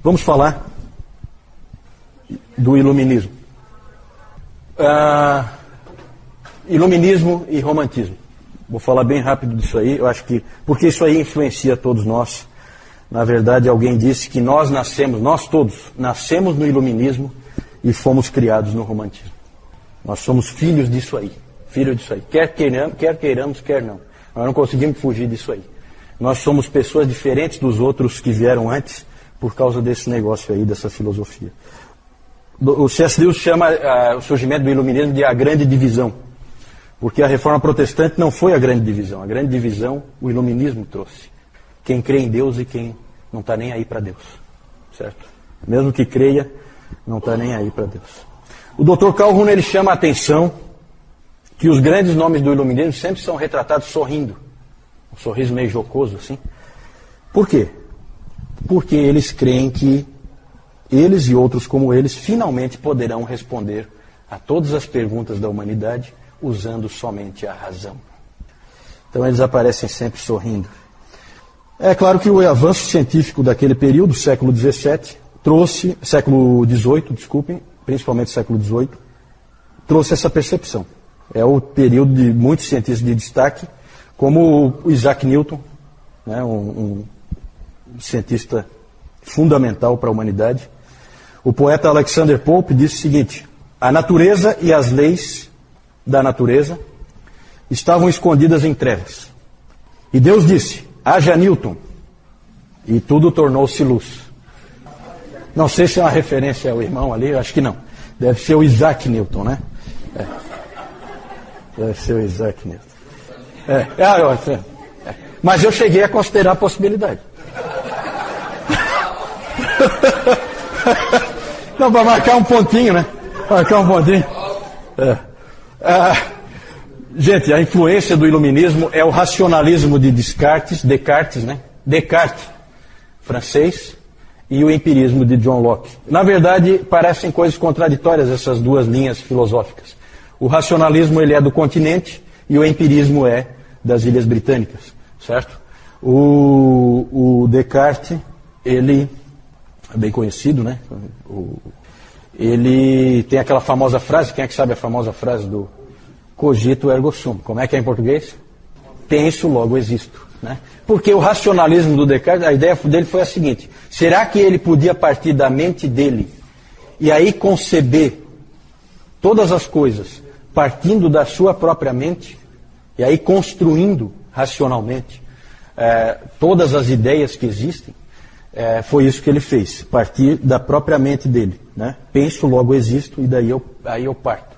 Vamos falar do iluminismo. Iluminismo e romantismo. Vou falar bem rápido disso aí, eu acho que, porque isso aí influencia todos nós. Na verdade, alguém disse que nós todos nascemos no iluminismo e fomos criados no romantismo. Nós somos filhos disso aí. Quer queiramos, quer não. Nós não conseguimos fugir disso aí. Nós somos pessoas diferentes dos outros que vieram antes por causa desse negócio aí, dessa filosofia. O C.S. Lewis chama o surgimento do iluminismo de a grande divisão. Porque a reforma protestante não foi a grande divisão. A grande divisão o iluminismo trouxe. Quem crê em Deus e quem não está nem aí para Deus. Certo? Mesmo que creia, não está nem aí para Deus. O Dr. Calhoun, ele chama a atenção que os grandes nomes do iluminismo sempre são retratados sorrindo. Um sorriso meio jocoso, assim. Por quê? Porque eles creem que eles e outros como eles finalmente poderão responder a todas as perguntas da humanidade usando somente a razão. Então eles aparecem sempre sorrindo. É claro que o avanço científico daquele período, século XVII, principalmente século XVIII, trouxe essa percepção. É o período de muitos cientistas de destaque, como o Isaac Newton, né, um cientista fundamental para a humanidade. O poeta Alexander Pope disse o seguinte: a natureza e as leis da natureza estavam escondidas em trevas. E Deus disse: haja Newton, e tudo tornou-se luz. Não sei se é uma referência ao irmão ali, acho que não. Deve ser o Isaac Newton, né? Deve ser o Isaac Newton. Mas eu cheguei a considerar a possibilidade. Não, para marcar um pontinho, né? Marcar um pontinho. Gente, a influência do iluminismo é o racionalismo de Descartes, né? Descartes, francês, e o empirismo de John Locke. Na verdade, parecem coisas contraditórias essas duas linhas filosóficas. O racionalismo ele é do continente e o empirismo é das Ilhas Britânicas, certo? O Descartes, ele é bem conhecido, né? Ele tem aquela famosa frase, quem é que sabe a famosa frase do cogito ergo sum? Como é que é em português? Penso, logo existo. Né? Porque o racionalismo do Descartes, a ideia dele foi a seguinte: será que ele podia partir da mente dele e aí conceber todas as coisas partindo da sua própria mente e aí construindo racionalmente todas as ideias que existem? Foi isso que ele fez, partir da própria mente dele. Né? Penso, logo existo, e daí eu parto.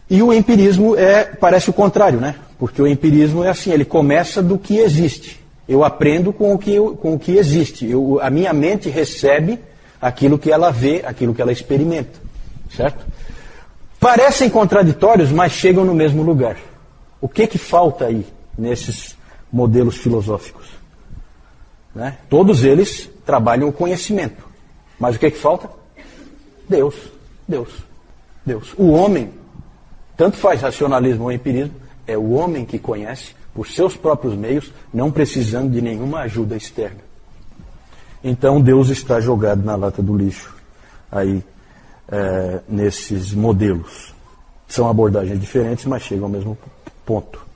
E o empirismo parece o contrário, né? Porque o empirismo é assim, ele começa do que existe. Eu aprendo com o que existe. A minha mente recebe aquilo que ela vê, aquilo que ela experimenta. Certo? Parecem contraditórios, mas chegam no mesmo lugar. O que falta aí nesses modelos filosóficos? Né? Todos eles trabalham o conhecimento. Mas o que falta? Deus. O homem, tanto faz racionalismo ou empirismo, é o homem que conhece por seus próprios meios, não precisando de nenhuma ajuda externa. Então Deus está jogado na lata do lixo aí nesses modelos. São abordagens diferentes, mas chegam ao mesmo ponto.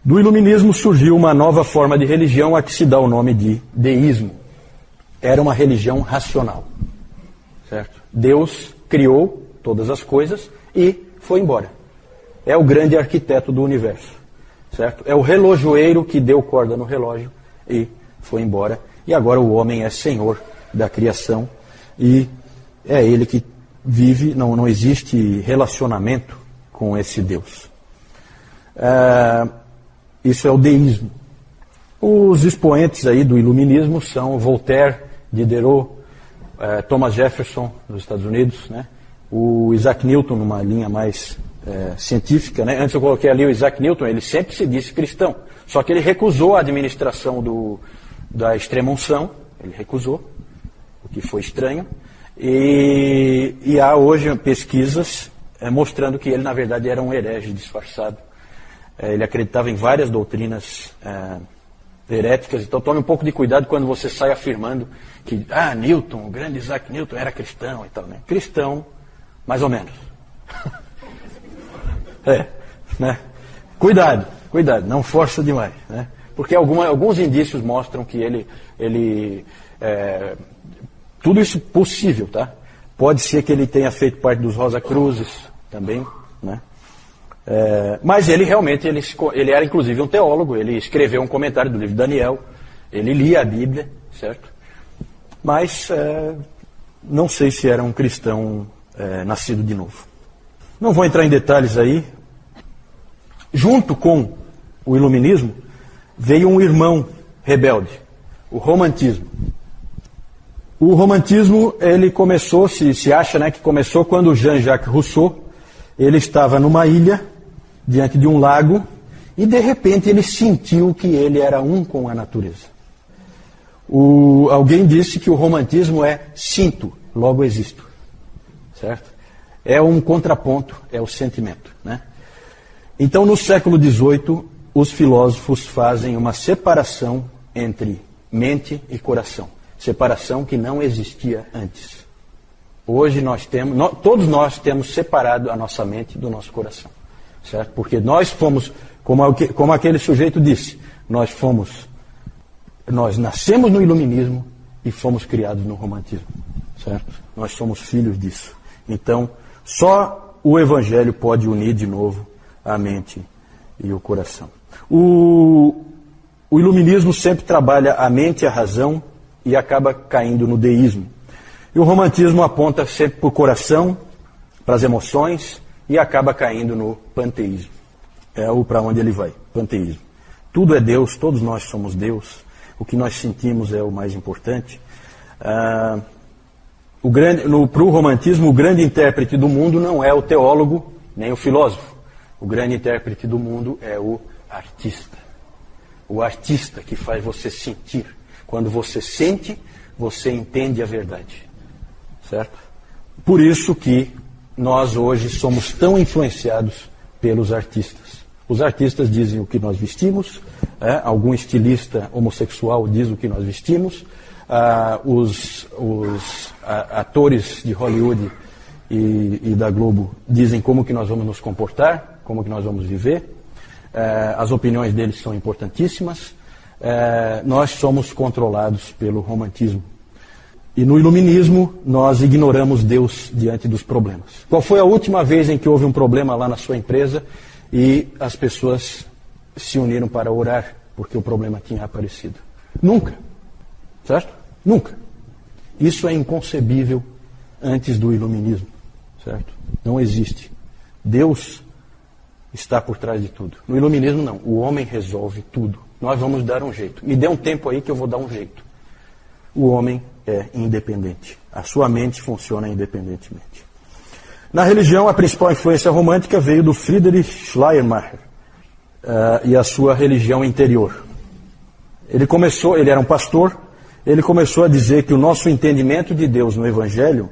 Do iluminismo surgiu uma nova forma de religião a que se dá o nome de deísmo. Era uma religião racional. Certo? Deus criou todas as coisas e foi embora. É o grande arquiteto do universo. Certo? É o relojoeiro que deu corda no relógio e foi embora. E agora o homem é senhor da criação e é ele que vive, não existe relacionamento com esse Deus. Isso é o deísmo. Os expoentes aí do iluminismo são Voltaire, Diderot, Thomas Jefferson, nos Estados Unidos, né? O Isaac Newton, numa linha mais científica, né? Antes eu coloquei ali o Isaac Newton, ele sempre se disse cristão, só que ele recusou a administração da extrema-unção, ele recusou, o que foi estranho, e há hoje pesquisas mostrando que ele, na verdade, era um herege disfarçado. Ele acreditava em várias doutrinas heréticas. Então tome um pouco de cuidado quando você sai afirmando que Newton, o grande Isaac Newton era cristão e tal, né? Cristão, mais ou menos. Né? Cuidado, não força demais, né? Porque alguns indícios mostram que ele tudo isso possível, tá? Pode ser que ele tenha feito parte dos Rosa Cruzes também, né? Mas ele realmente, ele era inclusive um teólogo, ele escreveu um comentário do livro de Daniel, ele lia a Bíblia, certo? Mas não sei se era um cristão nascido de novo. Não vou entrar em detalhes aí. Junto com o iluminismo, veio um irmão rebelde, o romantismo. O romantismo, ele começou, se acha, né, que começou quando Jean-Jacques Rousseau, ele estava numa ilha, diante de um lago, e de repente ele sentiu que ele era um com a natureza. Alguém disse que o romantismo é sinto, logo existo. Certo? É um contraponto, é o sentimento, né? Então, no século XVIII, os filósofos fazem uma separação entre mente e coração. Separação que não existia antes. Hoje todos nós temos separado a nossa mente do nosso coração. Certo? Porque nós fomos, como aquele sujeito disse, nós nascemos no iluminismo e fomos criados no romantismo. Certo? Nós somos filhos disso. Então, só o Evangelho pode unir de novo a mente e o coração. O iluminismo sempre trabalha a mente e a razão e acaba caindo no deísmo. E o romantismo aponta sempre para o coração, para as emoções e acaba caindo no panteísmo. É para onde ele vai, panteísmo. Tudo é Deus, todos nós somos Deus. O que nós sentimos é o mais importante. Para o romantismo, o grande intérprete do mundo não é o teólogo nem o filósofo. O grande intérprete do mundo é o artista. O artista que faz você sentir. Quando você sente, você entende a verdade. Certo? Por isso que nós hoje somos tão influenciados pelos artistas. Os artistas dizem o que nós vestimos, algum estilista homossexual diz o que nós vestimos, os atores de Hollywood e da Globo dizem como que nós vamos nos comportar, como que nós vamos viver. As opiniões deles são importantíssimas. Nós somos controlados pelo romantismo. E no iluminismo, nós ignoramos Deus diante dos problemas. Qual foi a última vez em que houve um problema lá na sua empresa e as pessoas se uniram para orar porque o problema tinha aparecido? Nunca. Certo? Nunca. Isso é inconcebível antes do iluminismo. Certo? Não existe. Deus está por trás de tudo. No iluminismo, não. O homem resolve tudo. Nós vamos dar um jeito. Me dê um tempo aí que eu vou dar um jeito. O homem é independente. A sua mente funciona independentemente. Na religião, a principal influência romântica veio do Friedrich Schleiermacher e a sua religião interior. Ele era um pastor, ele começou a dizer que o nosso entendimento de Deus no Evangelho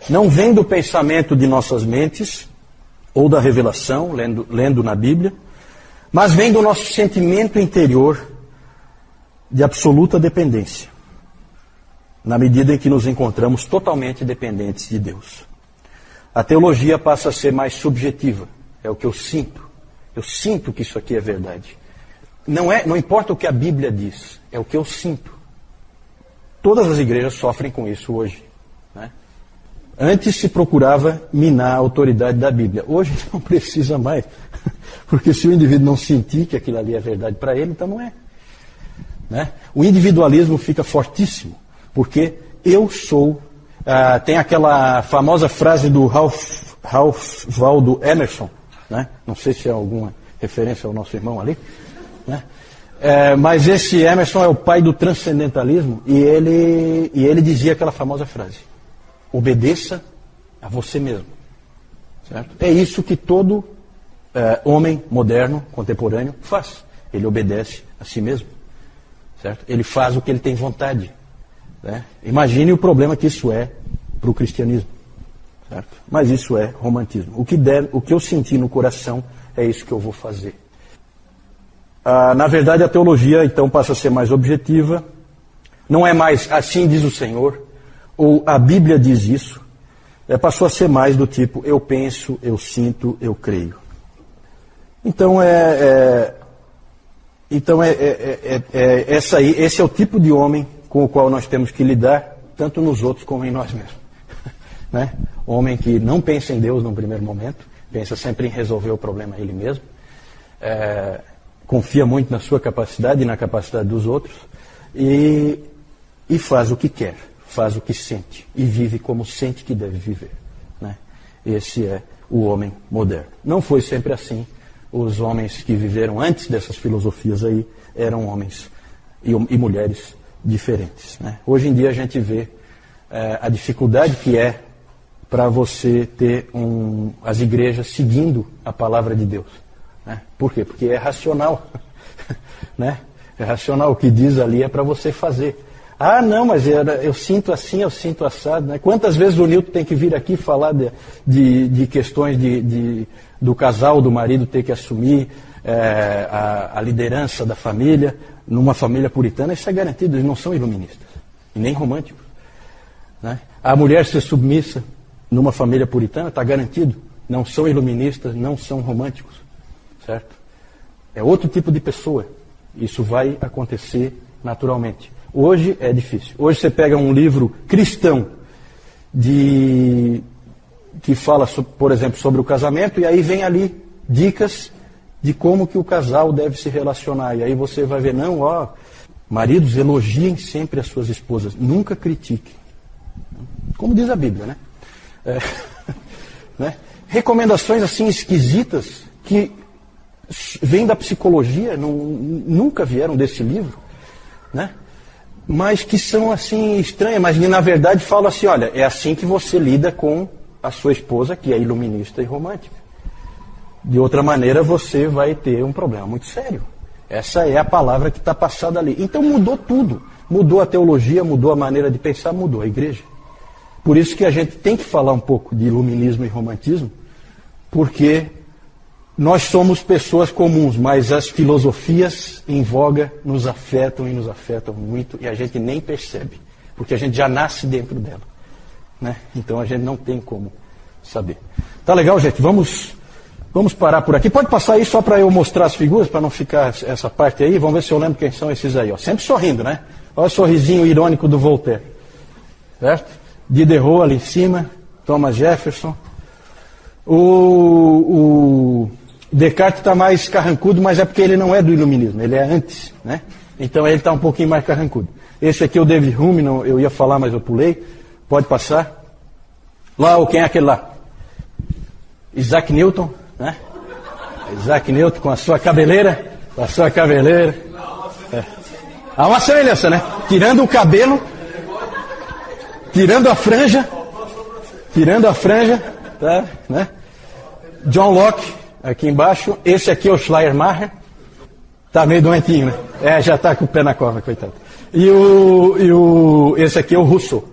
não vem do pensamento de nossas mentes ou da revelação, lendo na Bíblia, mas vem do nosso sentimento interior de absoluta dependência, na medida em que nos encontramos totalmente dependentes de Deus. A teologia passa a ser mais subjetiva, é o que eu sinto. Eu sinto que isso aqui é verdade. Não importa o que a Bíblia diz, é o que eu sinto. Todas as igrejas sofrem com isso hoje, né? Antes se procurava minar a autoridade da Bíblia. Hoje não precisa mais. Porque se o indivíduo não sentir que aquilo ali é verdade para ele, então não é. Né? O individualismo fica fortíssimo. Porque eu sou... tem aquela famosa frase do Ralph Waldo Emerson. Né? Não sei se é alguma referência ao nosso irmão ali. Né? Mas esse Emerson é o pai do transcendentalismo. E ele dizia aquela famosa frase. Obedeça a você mesmo. Certo? É isso que todo homem moderno, contemporâneo, faz. Ele obedece a si mesmo. Certo? Ele faz o que ele tem vontade. Né? Imagine o problema que isso é para o cristianismo. Certo? Mas isso é romantismo. O que eu senti no coração é isso que eu vou fazer. Na verdade, a teologia, então, passa a ser mais objetiva. Não é mais assim diz o Senhor, ou a Bíblia diz isso. Passou a ser mais do tipo, eu penso, eu sinto, eu creio. Então, esse é o tipo de homem com o qual nós temos que lidar, tanto nos outros como em nós mesmos. Né? Homem que não pensa em Deus num primeiro momento, pensa sempre em resolver o problema ele mesmo, confia muito na sua capacidade e na capacidade dos outros, e faz o que quer, faz o que sente, e vive como sente que deve viver. Né? Esse é o homem moderno. Não foi sempre assim. Os homens que viveram antes dessas filosofias aí eram homens e mulheres diferentes. Né? Hoje em dia a gente vê a dificuldade que é para você ter as igrejas seguindo a palavra de Deus. Né? Por quê? Porque é racional. Né? É racional. O que diz ali é para você fazer. Ah, não, mas eu sinto assim, eu sinto assado. Né? Quantas vezes o Nilton tem que vir aqui falar de questões do casal, do marido ter que assumir a liderança da família, numa família puritana? Isso é garantido, eles não são iluministas, e nem românticos. Né? A mulher ser submissa numa família puritana, está garantido, não são iluministas, não são românticos. Certo? É outro tipo de pessoa. Isso vai acontecer naturalmente. Hoje é difícil. Hoje você pega um livro cristão que fala, por exemplo, sobre o casamento, e aí vem ali dicas de como que o casal deve se relacionar. E aí você vai ver, maridos, elogiem sempre as suas esposas, nunca critiquem. Como diz a Bíblia, né? Né? Recomendações assim esquisitas que vêm da psicologia, nunca vieram desse livro, né? Mas que são assim estranhas, mas na verdade falam assim, olha, é assim que você lida com a sua esposa, que é iluminista e romântica. De outra maneira você vai ter um problema muito sério. Essa é a palavra que está passada ali. Então mudou tudo. Mudou a teologia, mudou a maneira de pensar, mudou a igreja. Por isso que a gente tem que falar um pouco de iluminismo e romantismo, porque nós somos pessoas comuns, mas as filosofias em voga nos afetam e nos afetam muito, e a gente nem percebe, porque a gente já nasce dentro dela. Né? Então a gente não tem como saber. Tá legal, gente? Vamos parar por aqui. Pode passar aí só para eu mostrar as figuras, para não ficar essa parte aí. Vamos ver se eu lembro quem são esses aí. Ó. Sempre sorrindo, né? Olha o sorrisinho irônico do Voltaire. Certo? Diderot ali em cima, Thomas Jefferson. O Descartes está mais carrancudo, mas é porque ele não é do iluminismo, ele é antes, né? Então ele está um pouquinho mais carrancudo. Esse aqui é o David Hume, eu ia falar, mas eu pulei. Pode passar. Lá, quem é aquele lá? Isaac Newton, né? Isaac Newton com a sua cabeleira. Há uma semelhança, né? Tirando o cabelo, tirando a franja, tá? Né? John Locke, aqui embaixo. Esse aqui é o Schleiermacher. Tá meio doentinho, né? Já tá com o pé na cova, coitado. Esse aqui é o Rousseau.